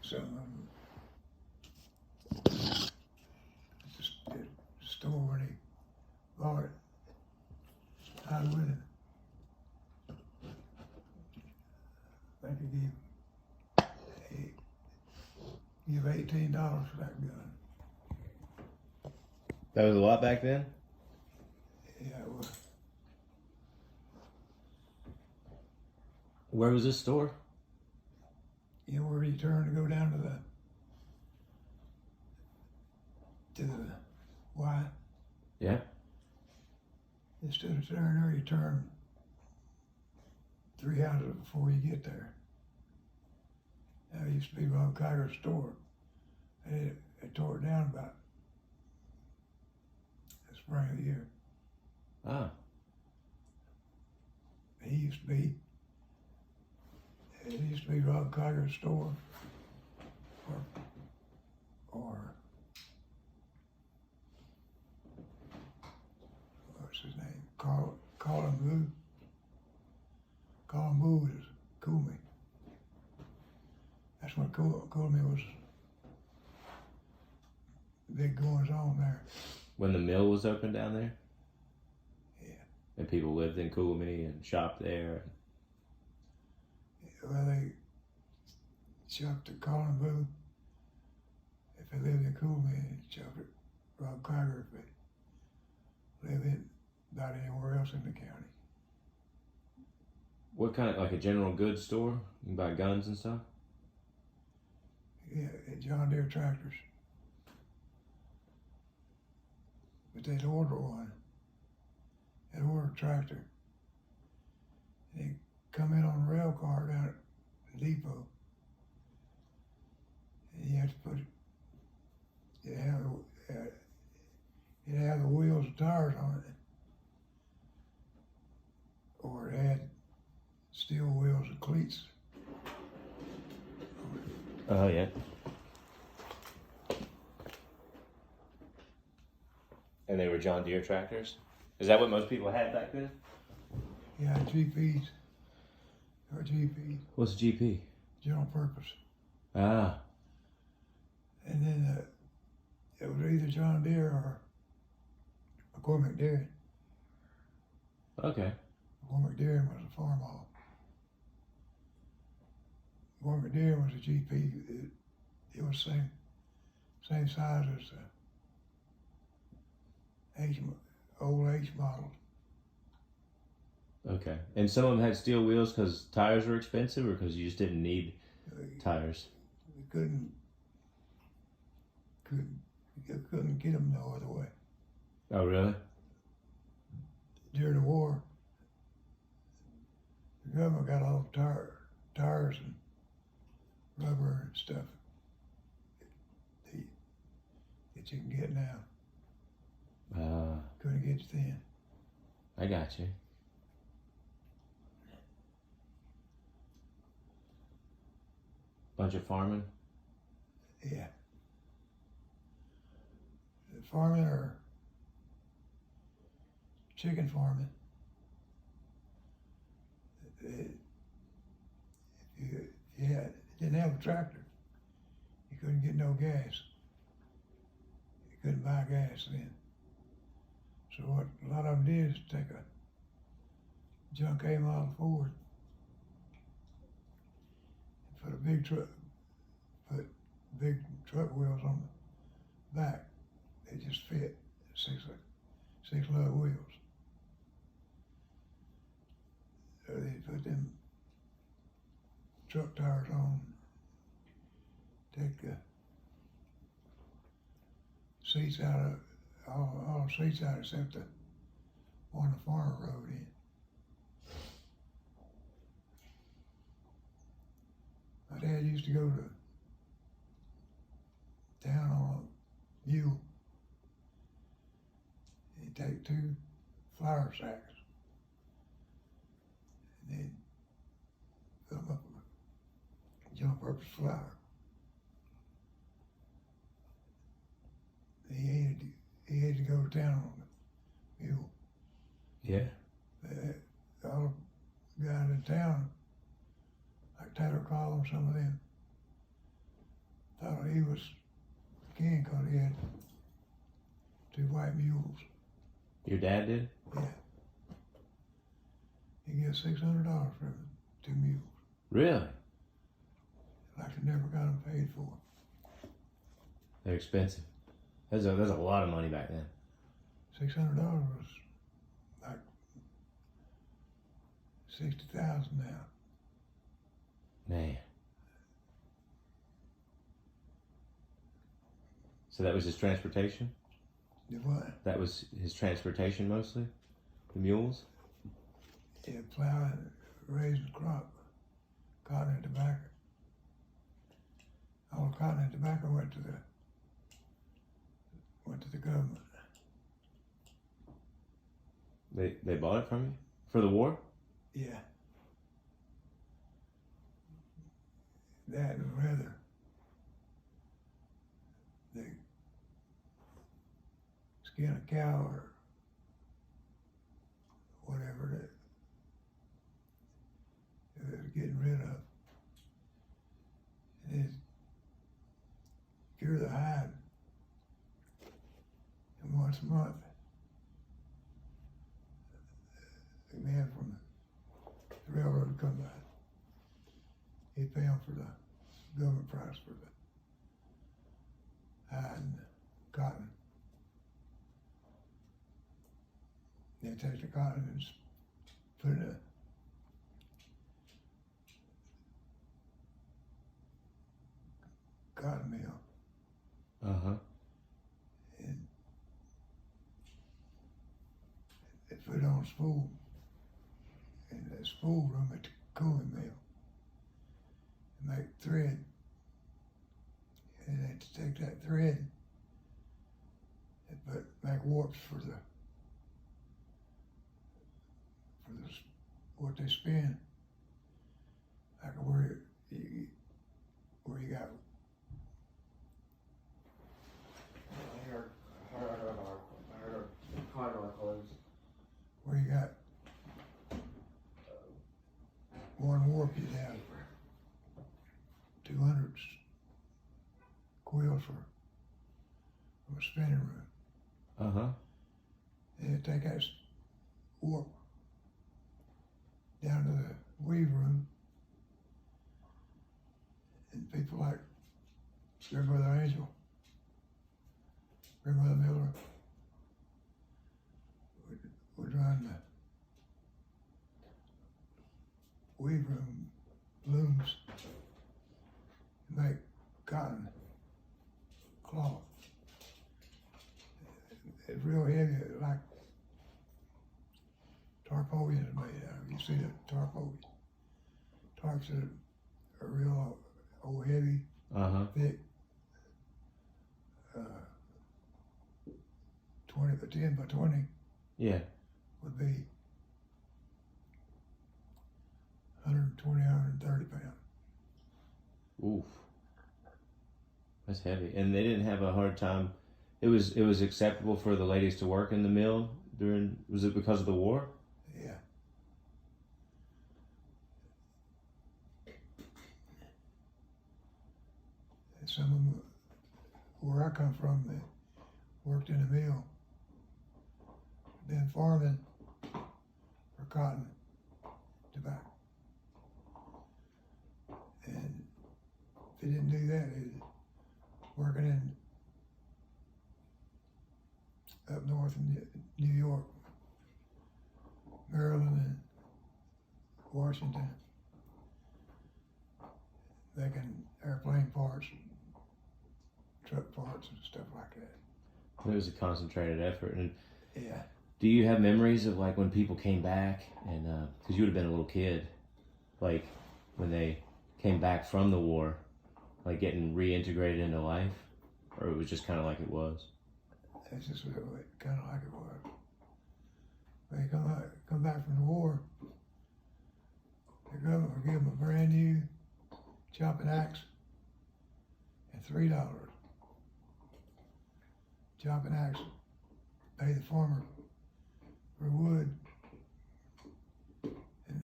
some of them. The store when he bought it, I was with him. I think he gave $18 for that gun. That was a lot back then? Yeah, it was. Where was this store? You know where you turn to go down to the Y? Yeah. Instead of turning there, you turn 3 houses before you get there. That used to be Rob Kiger's store. They tore it down about the spring of the year. Ah. It used to be Rob Kiger's store, or what's his name? Colin Boo. Colin Boo is Coolme. That's what Coolme was. Big goings on there. When the mill was open down there? Yeah. And people lived in Coolme and shopped there. Well, they shopped at Colin Boo. If they lived in Coolme, they shopped at Rob Kiger if they lived in about anywhere else in the county. What kind of, like a general goods store? You can buy guns and stuff? Yeah, at John Deere tractors. But they'd order one. They'd order a tractor. And they'd come in on a rail car down at the depot. And you had to put it, you'd have the wheels and tires on it. Or it had steel wheels and cleats. Oh, yeah. And they were John Deere tractors? Is that what most people had back then? Yeah, GPs. Or GP. What's a GP? General purpose. Ah. And then it was either John Deere or McCormick Dairy. Okay. McCormick Dairy was a farm hall. McCormick Dairy was a GP. It was same size as old H model. Okay. And some of them had steel wheels because tires were expensive or because you just didn't need tires? You couldn't get them no other way. Oh, really? During the war, the government got all the tires and rubber and stuff that you can get now. Couldn't get thin. I got you. Bunch of farming? Yeah. Farming or chicken farming. If you didn't have a tractor, you couldn't get no gas. You couldn't buy gas then. So what a lot of them did is take a junk A model Ford and put big truck wheels on the back. They just fit six load wheels. So they put them truck tires on, take the seats out of all seats out except the one the farmer rode in. My dad used to go to town on a mule. He'd take 2 flour sacks and then fill them up with general purpose flour. He had to go to town on the mule. Yeah. All the guys in town, like Taylor Collins, some of them, thought he was king because he had 2 white mules. Your dad did? Yeah. He gets $600 for them 2 mules. Really? Like they never got them paid for. They're expensive. That's a lot of money back then. $600 was like 60,000 now. Man. So that was his transportation? The what? That was his transportation mostly? The mules? Yeah, plowing, raising crop, cotton and tobacco. All the cotton and tobacco went to the government. They bought it from you? For the war? Yeah. That and leather. They skin a cow or whatever that they was getting rid of. And it cure the hide. And once a month, the man from the railroad would come by. He'd pay them for the government price for the hide and the cotton. They'd take the cotton and put it in a cotton mill. Uh-huh. And they put it on a spool. In the spool room at the cooling mill. And make thread. And they had to take that thread and make warps for what they spin. Like where you got where you got one warp you'd have for 200 quills for a spinning room. Uh-huh. And they'd take that warp down to the weave room, and people like Grandmother Angell, Grandmother Miller would run the weave room looms and make cotton cloth. It's real heavy, like tarpaulin is made out of. You see the tarpaulin? Tarps are real old heavy, Uh-huh. thick, 20 by 10 by 20 Yeah. would be 120, 130 pounds. Oof. That's heavy. And they didn't have a hard time. It was acceptable for the ladies to work in the mill was it because of the war? Yeah. And some of them, where I come from, they worked in a mill, been farming for cotton, tobacco. And if they didn't do that, they working in up north in New York, Maryland, and Washington, making airplane parts, and truck parts, and stuff like that. It was a concentrated effort. And Yeah. do you have memories of like when people came back and because you would have been a little kid, like when they came back from the war, like getting reintegrated into life, or it was just kind of like it was? That's just kind of like it was. When they come back from the war, the government will give them a brand new chopping axe and $3. Chopping axe, pay the farmer for wood,